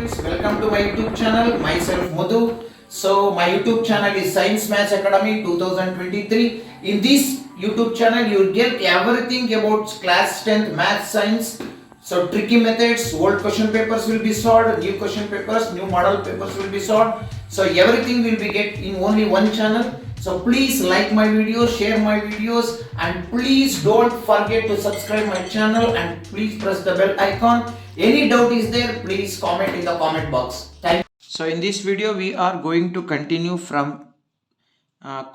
students, welcome to my YouTube channel. Myself Madhu. So my YouTube channel is Science Maths Academy 2023. In this YouTube channel you will get everything about class 10th math science. So tricky methods, old question papers will be solved, new question papers, new model papers will be solved. So everything will be get in only one channel. So please like my videos, share my videos, and please don't forget to subscribe my channel and please press the bell icon. Any doubt is there, please comment in the comment box. Thank you. So in this video we are going to continue from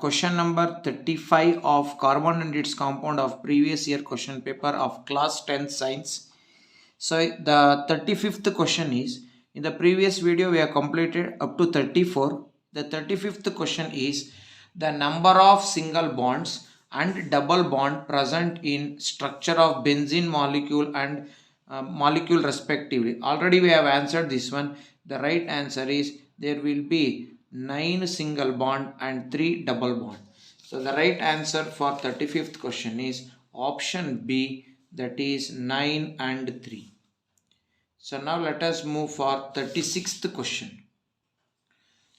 question number 35 of carbon and its compound of previous year question paper of class 10th science. So the 35th question is, in the previous video we have completed up to 34. The 35th question is the number of single bonds and double bond present in structure of benzene molecule and molecule respectively. Already we have answered this one. The right answer is there will be 9 single bond and 3 double bond. So the right answer for 35th question is option B, that is 9 and 3. So now let us move for 36th question.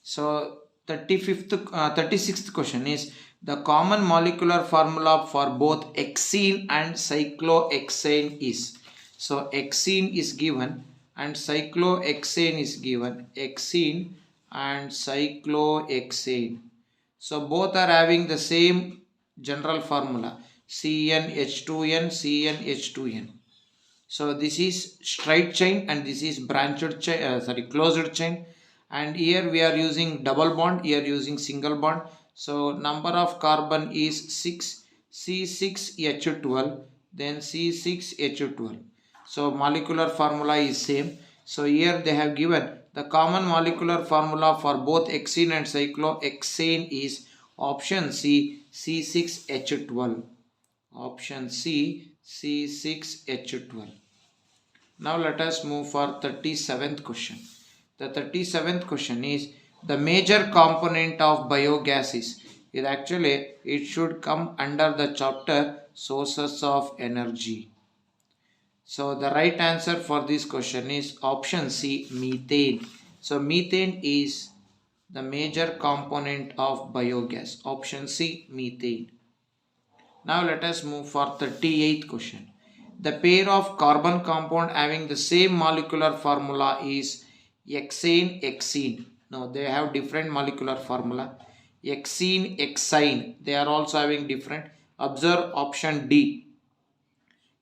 So 36th question is the common molecular formula for both hexene and cyclohexane is. So hexene is given and cyclohexane is given. Hexene and cyclohexane. So both are having the same general formula, CnH2n, CnH2n. So this is straight chain and this is branched chain, closed chain, and here we are using double bond, here using single bond. So number of carbon is 6, C6H12, then C6H12. So molecular formula is same. So here they have given the common molecular formula for both hexene and cyclohexane is option C, C6H12. Option C, C6H12. Now let us move for 37th question. The 37th question is the major component of biogas is. It should come under the chapter sources of energy. So the right answer for this question is option C, methane. So methane is the major component of biogas. Option C, methane. Now let us move for 38th question. The pair of carbon compound having the same molecular formula is hexane. Now they have different molecular formula. Hexene, they are also having different. Observe option D.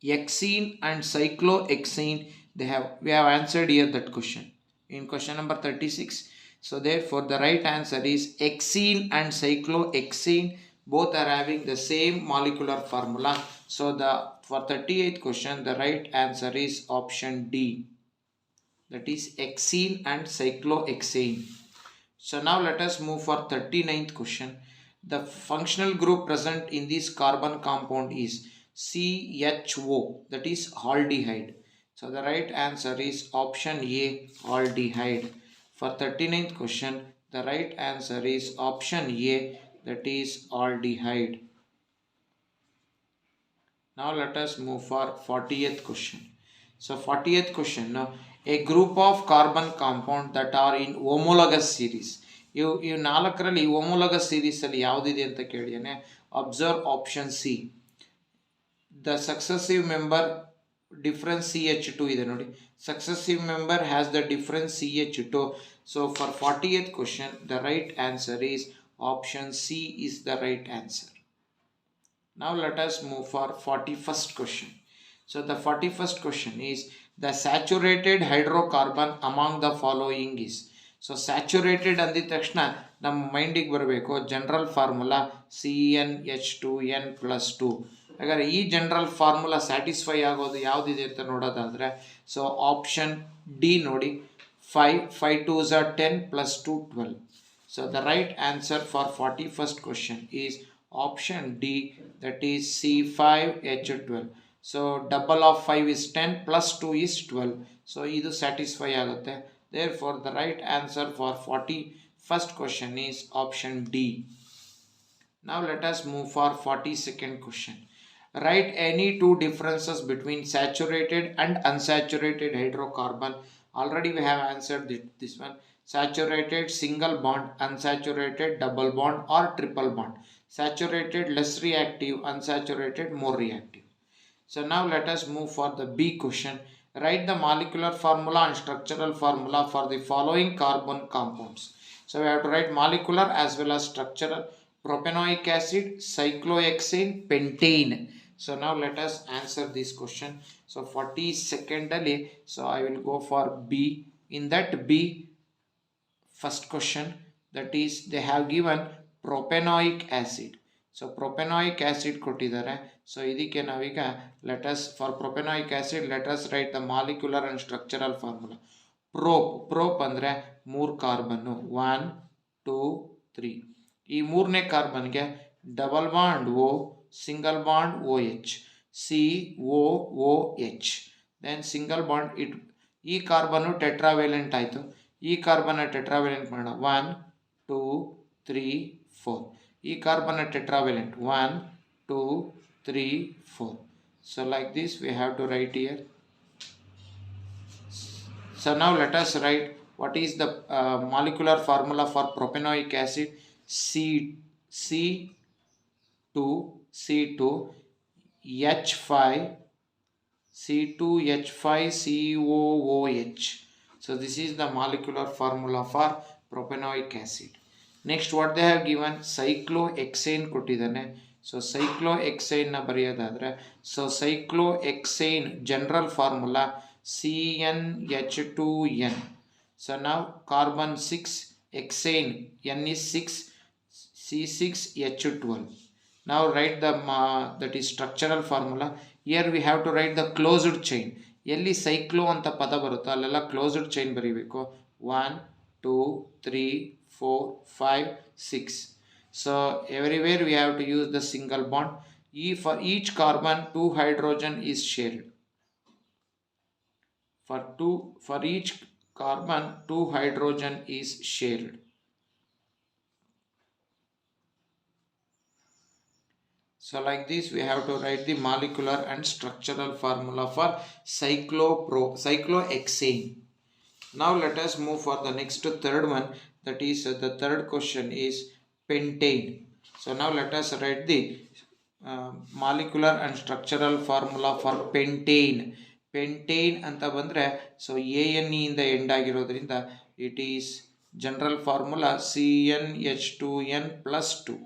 Hexene and cyclohexane, we have answered here that question in question number 36. So therefore the right answer is hexene and cyclohexane, both are having the same molecular formula. So for 38th question the right answer is option D, that is hexene and cyclohexane. So now let us move for 39th question. The functional group present in this carbon compound is CHO, that is aldehyde. So the right answer is option A, aldehyde. For 39th question the right answer is option A, that is aldehyde. Now let us move for 40th question. So 40th question, now a group of carbon compound that are in homologous series. ಇವು ನಾಲ್ಕರಲ್ಲಿ homologous series ಅಲ್ಲಿ ಯಾವುದಿದೆ ಅಂತ ಕೇಳಿದಾನೆ. Observe option C. The successive member different CH2 ಇದೆ ನೋಡಿ. Successive member has the different CH2. So for 40th question the right answer is option C is the right answer. Now let us move for 41st question. So the 41st question is the saturated hydrocarbon among the following is. So saturated ಅಂದಿದ ತಕ್ಷಣ ನಮ್ಮ ಮೈಂಡಿಗೆ ಬರಬೇಕು general formula CnH2n + 2. ಹಾಗಾದರೆ ಈ general formula satisfy ಆಗೋದು ಯಾವುದಿದೆ ಅಂತ ನೋಡೋದಾದರೆ so option D ನೋಡಿ, 5 2s are 10 + 2 12. So the right answer for 41st question is option D, that is C5H12. So double of 5 is 10 plus 2 is 12. So idu satisfy agutte. Therefore the right answer for 41st question is option D. Now let us move for 42nd question. Write any two differences between saturated and unsaturated hydrocarbon. Already we have answered this one. Saturated single bond, unsaturated double bond or triple bond. Saturated less reactive, unsaturated more reactive. So now let us move for the B question. Write the molecular formula and structural formula for the following carbon compounds. So we have to write molecular as well as structural. Propanoic acid, cyclohexane, pentane. So now let us answer this question. So 42ndly, so I will go for B. In that B, first question, that is they have given propanoic acid. So propanoic acid ಕೊಟ್ಟಿದ್ದಾರೆ. So ಇದಕ್ಕೆ ನಾವೀಗ let us for propanoic acid let us write the molecular and structural formula. Prop ಅಂದ್ರೆ 3 carbon 1 2 3. ಈ ಮೂರನೇ ಕಾರ್ಬನ್ಗೆ double bond O, single bond OH, COOH, then single bond it. ಈ carbon tetravalent ಆಯಿತು. ಈ ಕಾರ್ಬನ್ ಟೆಟ್ರಾವೇಲೆಂಟ್ ಮಾಡೋಣ 1 2 3 4. ಈ carbon ಟೆಟ್ರಾವೇಲೆಂಟ್ 1 2 3 4. So like this we have to write here. So now let us write what is the molecular formula for propanoic acid. C2 H5 C2H5COOH. So this is the molecular formula for propanoic acid. Next what they have given, cyclohexane ಕೊಟ್ಟಿದ್ದಾನೆ. So cyclohexane ನ ಬರೆಯೋದಾದ್ರೆ, so cyclohexane general formula CnH2n. So now carbon 6 hexane, N is 6, C6H12. Now write the that is structural formula. Here we have to write the closed chain. ಎಲ್ಲಿ cyclo ಅಂತ ಪದ ಬರುತ್ತೋ ಅಲ್ಲೆಲ್ಲ closed chain ಬರೀಬೇಕು. 1 2 3 4 5 6. So everywhere we have to use the single bond. For each carbon 2 hydrogen is shared. For each carbon 2 hydrogen is shared. So like this we have to write the molecular and structural formula for cyclohexane. Now let us move for the next third one, that is the third question is pentane. So now let us write the molecular and structural formula for pentane. Pentane anta bandre, so ANE ಇಂದ end ಆಗಿರೋದ್ರಿಂದ it is general formula CnH2n plus 2.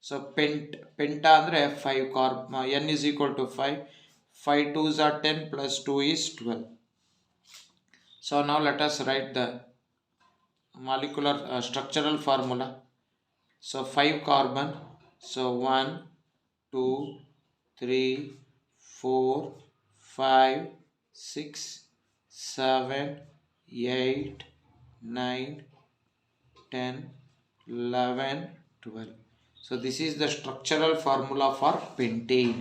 So penta andre 5 carbon, N is equal to 5, 5 2s are 10 plus 2 is 12. So now let us write the molecular structural formula. So 5 carbon, so 1 2 3 4 5 6 7 8 9 10 11 12. So this is the structural formula for pentane.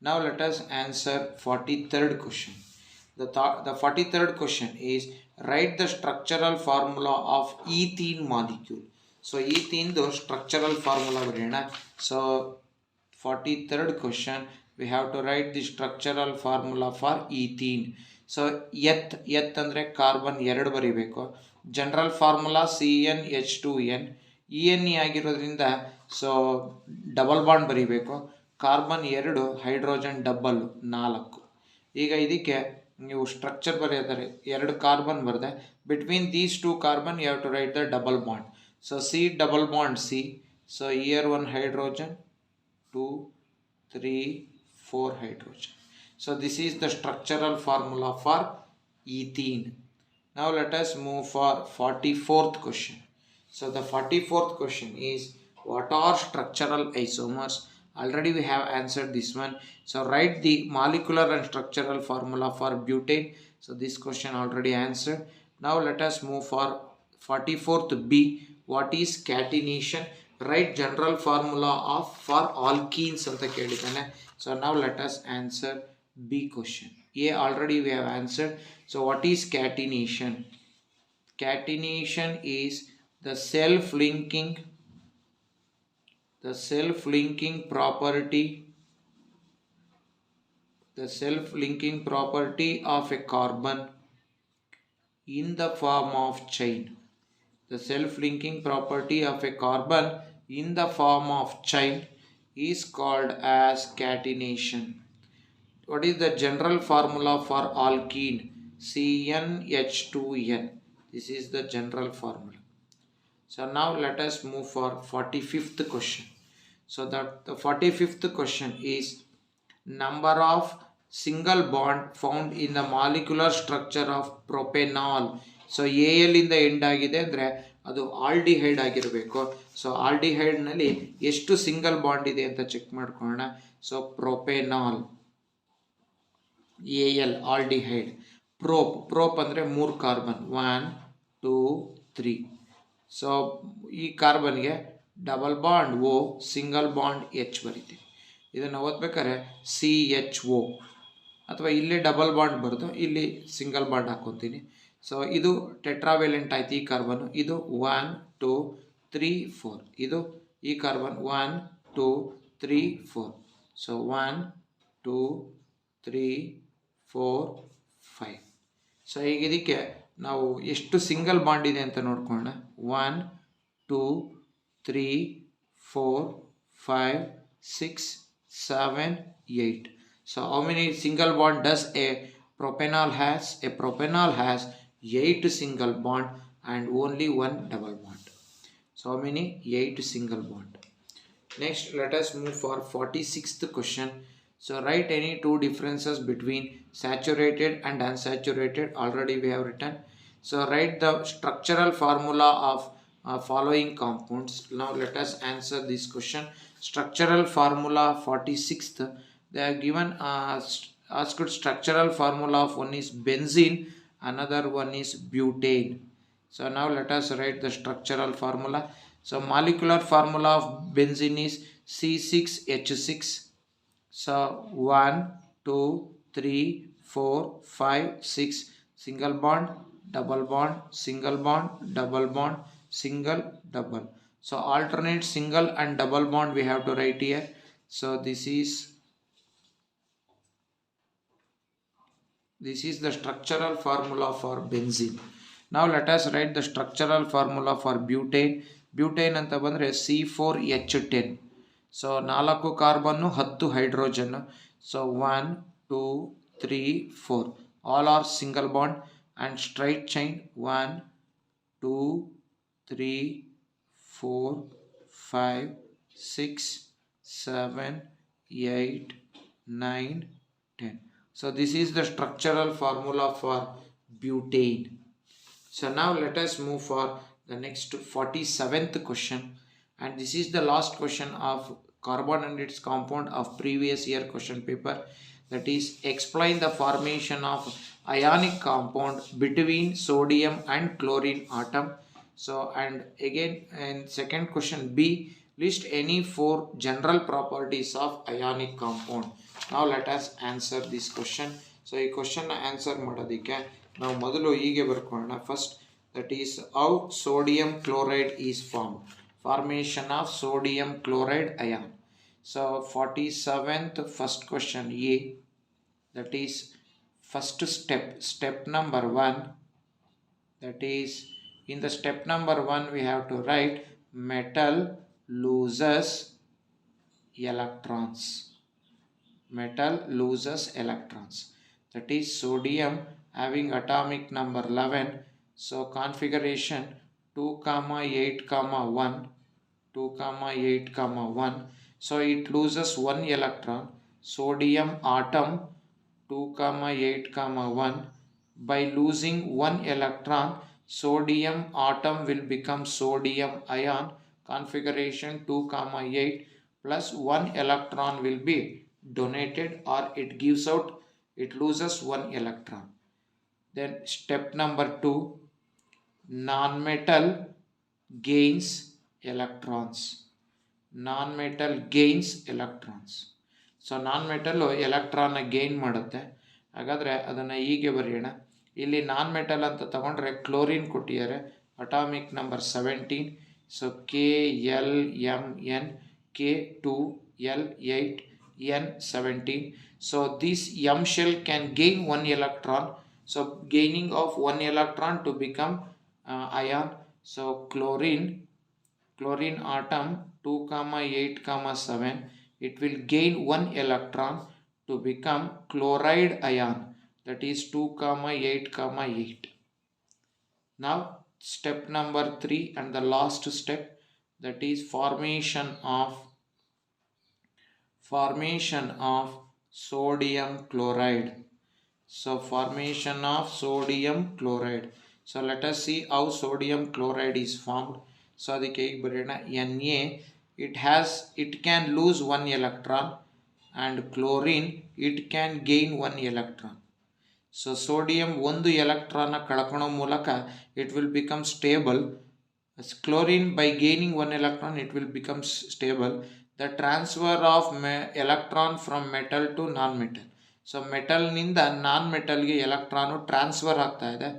Now let us answer 43rd question. The 43rd question is write the structural formula of ethene molecule. So ethene the structural formula barena. So 43rd question we have to write the structural formula for ethene. So eth andre carbon 2 ಬರಿಬೇಕು. General formula CnH2n. ENE ಆಗಿರೋದ್ರಿಂದ so double bond ಬರೀಬೇಕು. Carbon 2 hydrogen double 4. ಈಗ ಇದಕ್ಕೆ ನೀವು structure ಬರೆಯೋದಾರೆ 2 carbon ಬರೆದೆ, between these 2 carbon you have to write the double bond. So C double bond C, so here 1 hydrogen 2 3 4 hydrogen. So this is the structural formula for ethene. Now let us move for 44th question. So the 44th question is what are structural isomers? Already we have answered this one. So write the molecular and structural formula for butane. So this question already answered. Now let us move for 44th B. What is catenation? Write general formula for alkenes anta kelidane. So now let us answer B question. A already we have answered. So what is catenation? Catenation is the self-linking property the self-linking property of a carbon in the form of chain. The self-linking property of a carbon in the form of chain is called as catenation. What is the general formula for alkene? CnH2n. This is the general formula. So now let us move for 45th question. So that the 45th question is number of single bond found in the molecular structure of propanol. So A ಎಲ್ಲಿಂದ end ಆಗಿದೆ ಅಂದರೆ ಅದು aldehyde ಆಗಿರಬೇಕು. So ಆಲ್ಡಿಹೈಡ್ನಲ್ಲಿ ಎಷ್ಟು single bond ಇದೆ ಅಂತ check ಮಾಡ್ಕೊಳ್ಳೋಣ. So propenal A L aldehyde. Prop ಅಂದರೆ 3 ಕಾರ್ಬನ್ 1 2 3. ಸೊ ಈ ಕಾರ್ಬನ್ಗೆ double bond O single bond H ಬರಿತೀವಿ. ಇದನ್ನು ಓದ್ಬೇಕಾದ್ರೆ CHO ಅಥವಾ ಇಲ್ಲಿ ಡಬಲ್ ಬಾಂಡ್ ಬರೆದು ಇಲ್ಲಿ ಸಿಂಗಲ್ ಬಾಂಡ್ ಹಾಕ್ಕೊತೀನಿ. ಸೊ ಇದು ಟೆಟ್ರಾವೆಲೆಂಟ್ ಆಯ್ತು ಈ ಕಾರ್ಬನ್. ಇದು 1 2 3 4. ಇದು ಈ ಕಾರ್ಬನ್ 1 2 3 4. ಸೊ 1 2 3 4 5. ಸೊ ಈಗ ಇದಕ್ಕೆ ನಾವು ಎಷ್ಟು ಸಿಂಗಲ್ ಬಾಂಡ್ ಇದೆ ಅಂತ ನೋಡ್ಕೊಳ್ಳೋಣ. 1 2 3 4 5 6 7 8. So how many single bond does a propanol has? A propanol has 8 single bond and only 1 double bond. So how many? 8 single bond. Next let us move for 46th question. So write any two differences between saturated and unsaturated. Already we have written. So write the structural formula of following compounds. Now let us answer this question. Structural formula 46th. They are given asked structural formula of one is benzene, another one is butane. So now let us write the structural formula. So molecular formula of benzene is C6H6. So 1 2 3 4 5 6 single bond double bond single bond double bond single double. So alternate single and double bond we have to write here. So this is the structural formula for benzene. Now let us write the structural formula for butane. Butane anta bandre C4H10. So 4 carbon 10 hydrogen. So 1 2 3 4 all are single bond and straight chain 1 2 3 4 5 6 7 8 9 10. So this is the structural formula for butane. So now let us move for the next 47th question, and this is the last question of carbon and its compound of previous year question paper. That is, explain the formation of ionic compound between sodium and chlorine atom. So and again in second question B, list any 4 general properties of ionic compound. Now let us answer this question. So ಈ question answer ಮಾಡೋದಕ್ಕೆ ನಾವು ಮೊದಲು ಹೀಗೆ ಬರ್ಕೊಳ್ಳೋಣ. First that is how sodium chloride is formed. Formation of sodium chloride ion. So 47th first question A, that is first step number 1. That is in the step number 1 we have to write metal loses electrons. Metal loses electrons. That is sodium having atomic number 11. So configuration 2, 8, 1, 2, 8, 1. So it loses 1 electron. Sodium atom 2, 8, 1. By losing 1 electron, sodium atom will become sodium ion. Configuration 2, 8 plus 1 electron will be donated, or it gives out, it loses 1 electron. Then step number 2, non-metal gains electrons. Non-metal gains electrons. So non-metal ಎಲೆಕ್ಟ್ರಾನ್ನ gain ಮಾಡುತ್ತೆ. ಹಾಗಾದರೆ ಅದನ್ನು ಹೀಗೆ ಬರೆಯೋಣ. ಇಲ್ಲಿ non-metal ಅಂತ ತಗೊಂಡ್ರೆ chlorine ಕೊಟ್ಟಿದ್ದಾರೆ, atomic number 17. So KLMN K2L8 N17. So this M shell can gain 1 electron. So gaining of 1 electron to become ion. So chlorine atom 2, 8, 7, it will gain 1 electron to become chloride ion, that is 2, 8, 8. Now step number 3 and the last step, that is formation of sodium chloride. So formation of sodium chloride. So let us see how sodium chloride is formed. So ಅದಕ್ಕೆ ಈಗ ಬರೆಯೋಣ Na, it can lose 1 electron, and chlorine it can gain 1 electron. So sodium 1 electron ಕಳ್ಕೊಳ್ಳೋ ಮೂಲಕ it will become stable. As chlorine, by gaining 1 electron, it will become stable. The transfer of electron from metal to non-metal. So metal ನಿಂದ non-metal ಗೆ electron transfer ಆಗ್ತಾ ಇದೆ.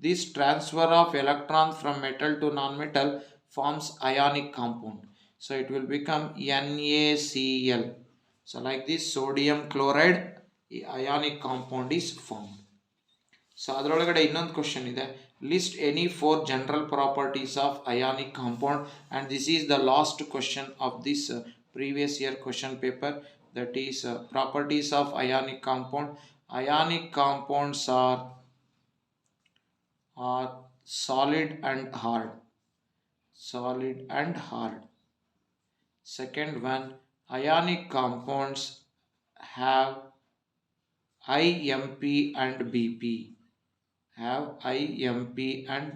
This transfer of electron from metal to non-metal forms ionic compound. So it will become NaCl. So like this, sodium chloride ionic compound is formed. So ಅದರೊಳಗಡೆ ಇನ್ನೊಂದು question ಇದೆ, list any 4 general properties of ionic compound, and this is the last question of this previous year question paper, that is properties of ionic compound. Ionic compounds are solid and hard. Second one, ionic compounds have IMP and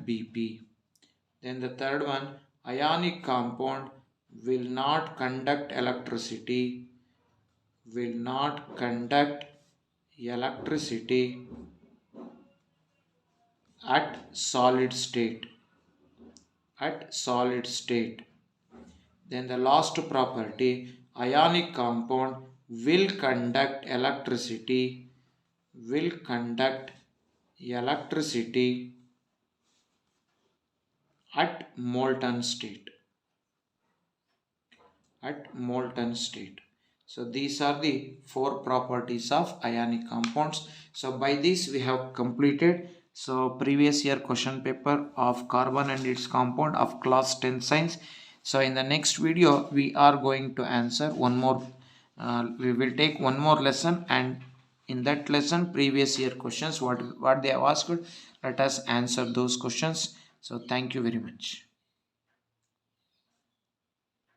BP. Then the third one, ionic compound will not conduct electricity at solid state. Then the last property, ionic compound will conduct electricity at molten state. So these are the 4 properties of ionic compounds. So by this we have completed previous year question paper of carbon and its compound of class 10 science. So in the next video we are going to answer one more, we will take one more lesson, and in that lesson previous year questions what they have asked, let us answer those questions. So thank you very much.